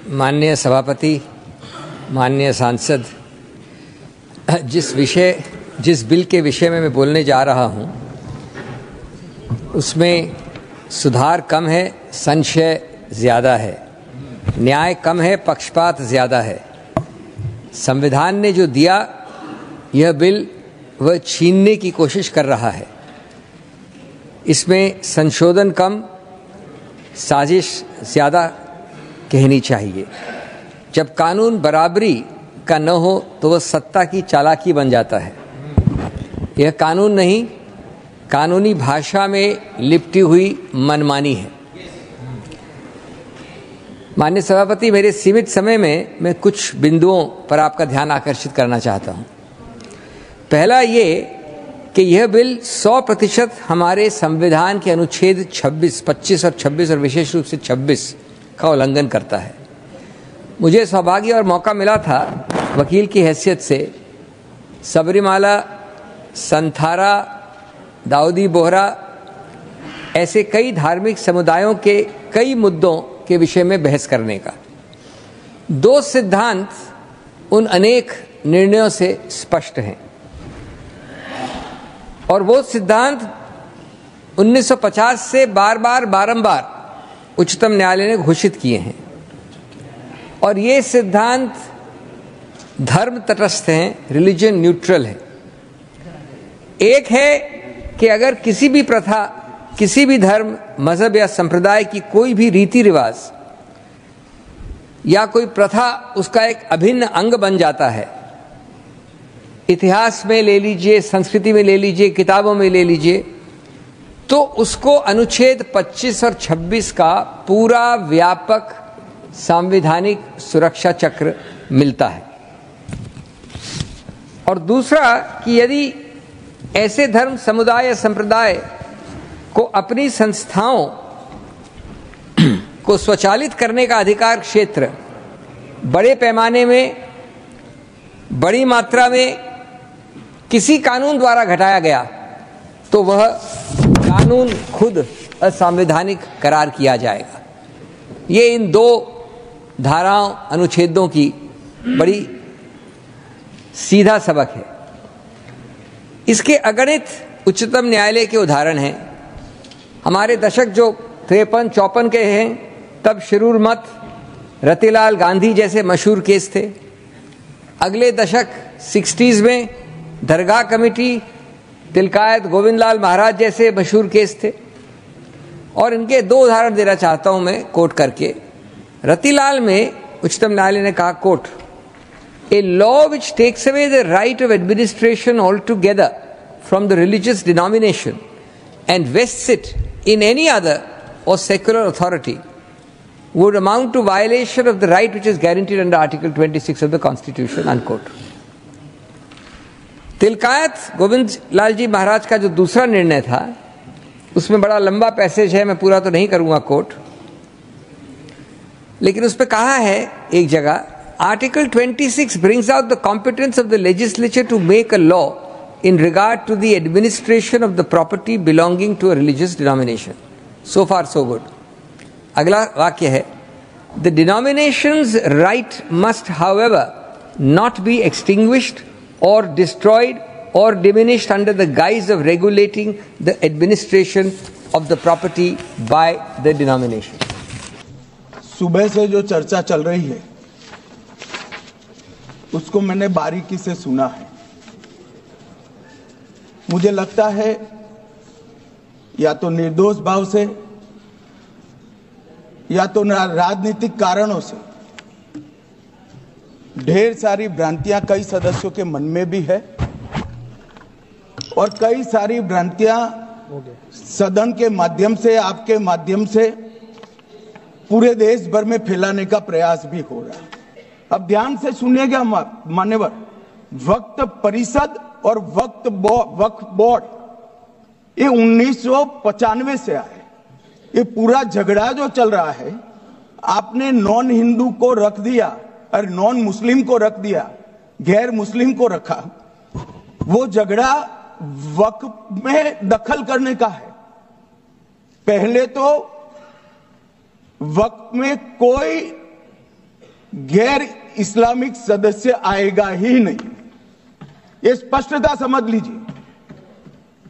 माननीय सभापति, माननीय सांसद, जिस बिल के विषय में मैं बोलने जा रहा हूं, उसमें सुधार कम है, संशय ज़्यादा है, न्याय कम है, पक्षपात ज़्यादा है। संविधान ने जो दिया, यह बिल वह छीनने की कोशिश कर रहा है। इसमें संशोधन कम, साजिश ज़्यादा कहनी चाहिए। जब कानून बराबरी का न हो तो वह सत्ता की चालाकी बन जाता है। यह कानून नहीं, कानूनी भाषा में लिपटी हुई मनमानी है। माननीय सभापति, मेरे सीमित समय में मैं कुछ बिंदुओं पर आपका ध्यान आकर्षित करना चाहता हूं। पहला ये कि यह बिल 100% हमारे संविधान के अनुच्छेद 26, 25 और 26 और विशेष रूप से 26 का उल्लंघन करता है। मुझे सौभाग्य और मौका मिला था वकील की हैसियत से सबरीमाला, संथारा, दाऊदी बोहरा ऐसे कई धार्मिक समुदायों के कई मुद्दों के विषय में बहस करने का। दो सिद्धांत उन अनेक निर्णयों से स्पष्ट हैं और वो सिद्धांत 1950 से बारंबार उच्चतम न्यायालय ने घोषित किए हैं और ये सिद्धांत धर्म तटस्थ हैं, रिलीजन न्यूट्रल है। एक है कि अगर किसी भी प्रथा, किसी भी धर्म, मजहब या संप्रदाय की कोई भी रीति रिवाज या कोई प्रथा उसका एक अभिन्न अंग बन जाता है, इतिहास में ले लीजिए, संस्कृति में ले लीजिए, किताबों में ले लीजिए, तो उसको अनुच्छेद 25 और 26 का पूरा व्यापक संवैधानिक सुरक्षा चक्र मिलता है। और दूसरा कि यदि ऐसे धर्म, समुदाय या संप्रदाय को अपनी संस्थाओं को स्वचालित करने का अधिकार क्षेत्र बड़े पैमाने में, बड़ी मात्रा में किसी कानून द्वारा घटाया गया तो वह कानून खुद असंवैधानिक करार किया जाएगा। ये इन दो धाराओं, अनुच्छेदों की बड़ी सीधा सबक है। इसके अगणित उच्चतम न्यायालय के उदाहरण हैं। हमारे दशक जो 53-54 के हैं, तब शिरूर मत, रतिलाल गांधी जैसे मशहूर केस थे। अगले दशक 60s में दरगाह कमेटी, तिलकायत गोविंदलाल महाराज जैसे मशहूर केस थे। और इनके दो उदाहरण देना चाहता हूं मैं कोट करके। रतिलाल में उच्चतम न्यायालय ने कहा, quote, a law which takes away the right of administration altogether from the religious denomination and vests it in any other or secular authority would amount to violation of the right which is guaranteed under Article 26 of the Constitution, unquote. Tilakayat Govind Lal ji Maharaj का जो दूसरा निर्णय था, उसमें बड़ा लंबा passage है, मैं पूरा तो नहीं करूंगा कोट, लेकिन उस पर कहा है एक जगह, Article 26 brings out the competence of the legislature to make a law in regard to the administration of the property belonging to a religious denomination. So far so good. अगला वाक्य है, the denomination's right must however not be extinguished or destroyed or diminished under the guise of regulating the administration of the property by the denomination. सुबह से जो चर्चा चल रही है उसको मैंने बारीकी से सुना है। मुझे लगता है या तो निर्दोष भाव से या तो राजनीतिक कारणों से ढेर सारी भ्रांतियां कई सदस्यों के मन में भी है और कई सारी भ्रांतियां सदन के माध्यम से, आपके माध्यम से पूरे देश भर में फैलाने का प्रयास भी हो रहा है। अब ध्यान से सुनिएगा मान्यवर, वक्फ परिषद और वक्फ बोर्ड ये 1995 से आए। ये पूरा झगड़ा जो चल रहा है, आपने नॉन हिंदू को रख दिया और नॉन मुस्लिम को रख दिया, गैर मुस्लिम को रखा। वो झगड़ा वक्फ में दखल करने का है। पहले तो वक्फ में कोई गैर इस्लामिक सदस्य आएगा ही नहीं। ये स्पष्टता समझ लीजिए,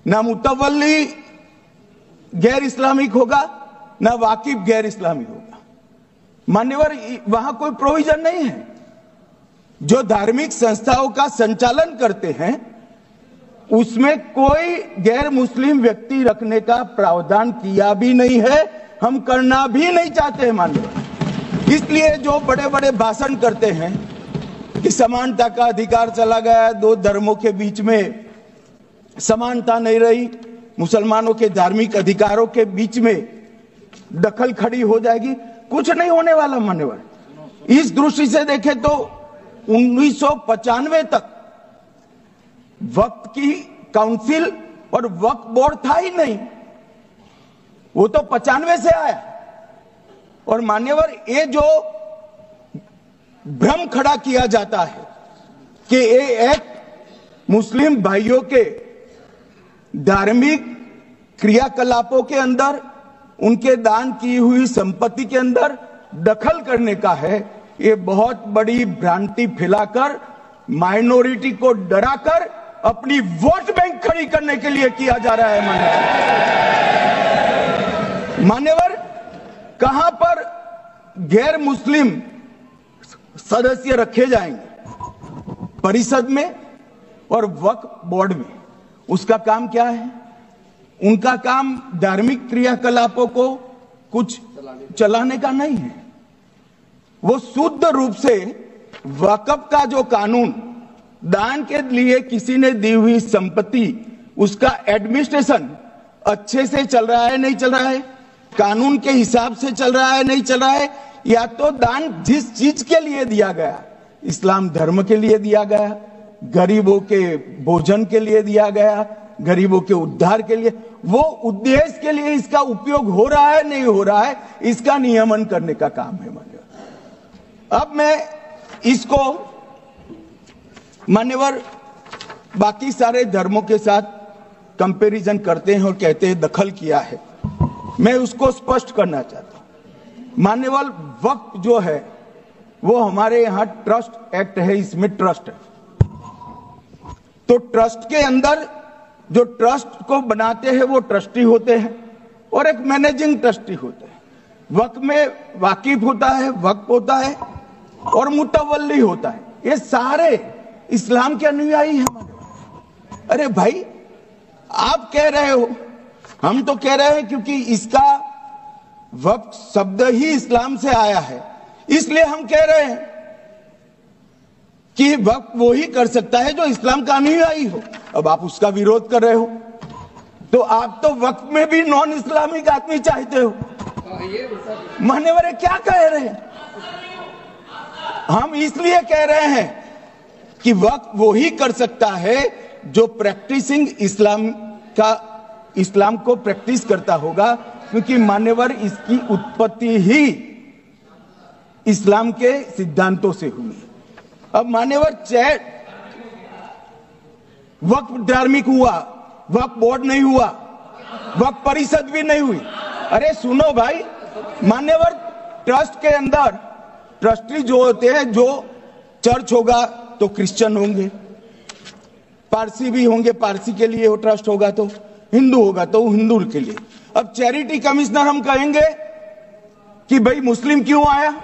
ना मुतवल्ली गैर इस्लामिक होगा, ना वाकिफ गैर इस्लामिक होगा। मान्यवर, वहां कोई प्रोविजन नहीं है। जो धार्मिक संस्थाओं का संचालन करते हैं उसमें कोई गैर मुस्लिम व्यक्ति रखने का प्रावधान किया भी नहीं है, हम करना भी नहीं चाहते हैं मान्यवर। इसलिए जो बड़े बड़े भाषण करते हैं कि समानता का अधिकार चला गया, दो धर्मों के बीच में समानता नहीं रही, मुसलमानों के धार्मिक अधिकारों के बीच में दखल खड़ी हो जाएगी, कुछ नहीं होने वाला मान्यवर। इस दृष्टि से देखें तो 1995 तक वक्फ की काउंसिल और वक्फ बोर्ड था ही नहीं, वो तो 95 से आया। और मान्यवर, ये जो भ्रम खड़ा किया जाता है कि ये एक मुस्लिम भाइयों के धार्मिक क्रियाकलापों के अंदर, उनके दान की हुई संपत्ति के अंदर दखल करने का है, ये बहुत बड़ी भ्रांति फैलाकर माइनॉरिटी को डराकर अपनी वोट बैंक खड़ी करने के लिए किया जा रहा है मान्यवर। कहां पर गैर मुस्लिम सदस्य रखे जाएंगे? परिषद में और वक्फ बोर्ड में। उसका काम क्या है? उनका काम धार्मिक क्रियाकलापों को कुछ चलाने का नहीं है। वो शुद्ध रूप से वक्फ का जो कानून, दान के लिए किसी ने दी हुई संपत्ति, उसका एडमिनिस्ट्रेशन अच्छे से चल रहा है नहीं चल रहा है, कानून के हिसाब से चल रहा है नहीं चल रहा है, या तो दान जिस चीज के लिए दिया गया, इस्लाम धर्म के लिए दिया गया, गरीबों के भोजन के लिए दिया गया, गरीबों के उद्धार के लिए, वो उद्देश्य के लिए इसका उपयोग हो रहा है नहीं हो रहा है, इसका नियमन करने का काम है मान्यवर। अब मैं इसको मान्यवर बाकी सारे धर्मों के साथ कंपैरिजन करते हैं और कहते हैं दखल किया है। मैं उसको स्पष्ट करना चाहता हूं। मान्यवर, वक्फ जो है वो हमारे यहां ट्रस्ट एक्ट है, इसमें ट्रस्ट है। तो ट्रस्ट के अंदर जो ट्रस्ट को बनाते हैं वो ट्रस्टी होते हैं और एक मैनेजिंग ट्रस्टी होते हैं। वक्फ में वाकिफ होता है, वक्फ होता है और मुतवल्ली होता है। ये सारे इस्लाम के अनुयायी हैं। अरे भाई, आप कह रहे हो, हम तो कह रहे हैं क्योंकि इसका वक्फ शब्द ही इस्लाम से आया है, इसलिए हम कह रहे हैं कि वक्फ वो ही कर सकता है जो इस्लाम का अनुयायी हो। अब आप उसका विरोध कर रहे हो तो आप तो वक्फ में भी नॉन इस्लामिक आदमी चाहते हो। मान्यवर, क्या कह रहे हैं? हम इसलिए कह रहे हैं कि वक्फ वो ही कर सकता है जो प्रैक्टिसिंग इस्लाम को प्रैक्टिस करता होगा, क्योंकि मान्यवर इसकी उत्पत्ति ही इस्लाम के सिद्धांतों से हुई। अब मान्यवर, वक्फ धार्मिक हुआ, वक्फ बोर्ड नहीं हुआ, वक्फ परिषद भी नहीं हुई। अरे सुनो भाई, मान्यवर, ट्रस्ट के अंदर ट्रस्टी जो होते हैं, जो चर्च होगा तो क्रिश्चियन होंगे, पारसी भी होंगे, पारसी के लिए वो ट्रस्ट होगा, तो हिंदू होगा तो हिंदू के लिए। अब चैरिटी कमिश्नर हम कहेंगे कि भाई मुस्लिम क्यों आया?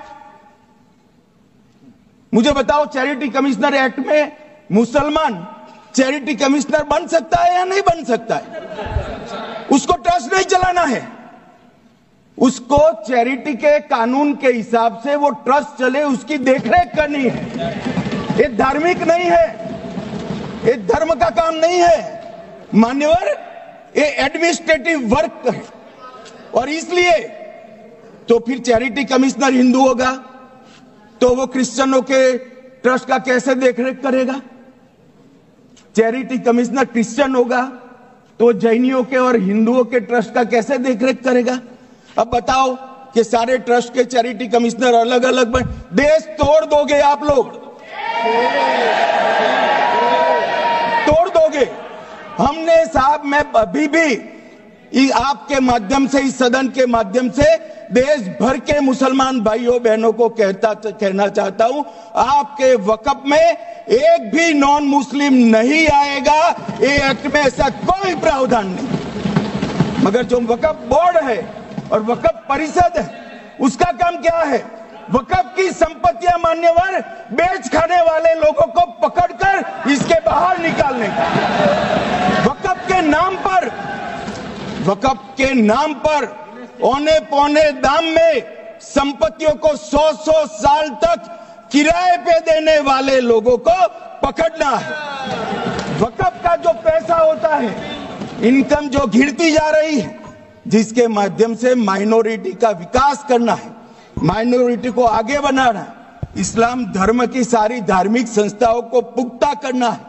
मुझे बताओ, चैरिटी कमिश्नर एक्ट में मुसलमान चैरिटी कमिश्नर बन सकता है या नहीं बन सकता है? उसको ट्रस्ट नहीं चलाना है, उसको चैरिटी के कानून के हिसाब से वो ट्रस्ट चले, उसकी देखरेख करनी है। ये धार्मिक नहीं है, ये धर्म का काम नहीं है मान्यवर, ये एडमिनिस्ट्रेटिव वर्क है। और इसलिए तो फिर चैरिटी कमिश्नर हिंदू होगा तो वो क्रिश्चियनों के ट्रस्ट का कैसे देखरेख करेगा? चैरिटी कमिश्नर क्रिश्चियन होगा तो जैनियों के और हिंदुओं के ट्रस्ट का कैसे देखरेख करेगा? अब बताओ कि सारे ट्रस्ट के चैरिटी कमिश्नर अलग अलग बन, देश तोड़ दोगे आप लोग, तोड़ दोगे। हमने साहब, मैं अभी भी आपके माध्यम से, इस सदन के माध्यम से देश भर के मुसलमान भाइयों बहनों को कहना चाहता हूं, आपके वक्फ में एक भी नॉन मुस्लिम नहीं आएगा। ये एक्ट में ऐसा कोई प्रावधान नहीं। मगर जो वक्फ बोर्ड है और वक्फ परिषद है, उसका काम क्या है? वक्फ की संपत्तियां मान्यवर बेच खाने वाले लोगों को पकड़कर इसके बाहर निकालने का। वक्फ के नाम पर औने पौने दाम में संपत्तियों को 100 साल तक किराए पे देने वाले लोगों को पकड़ना है। वक्फ का जो पैसा होता है, इनकम जो घिरती जा रही है, जिसके माध्यम से माइनॉरिटी का विकास करना है, माइनॉरिटी को आगे बढ़ाना है, इस्लाम धर्म की सारी धार्मिक संस्थाओं को पुख्ता करना है।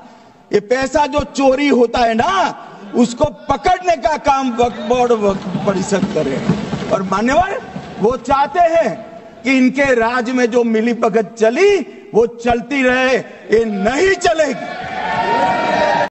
ये पैसा जो चोरी होता है ना, उसको पकड़ने का काम वक्फ बोर्ड वक्फ परिषद करे। और मान्यवर वो चाहते हैं कि इनके राज में जो मिलीभगत चली वो चलती रहे, ये नहीं चलेगी।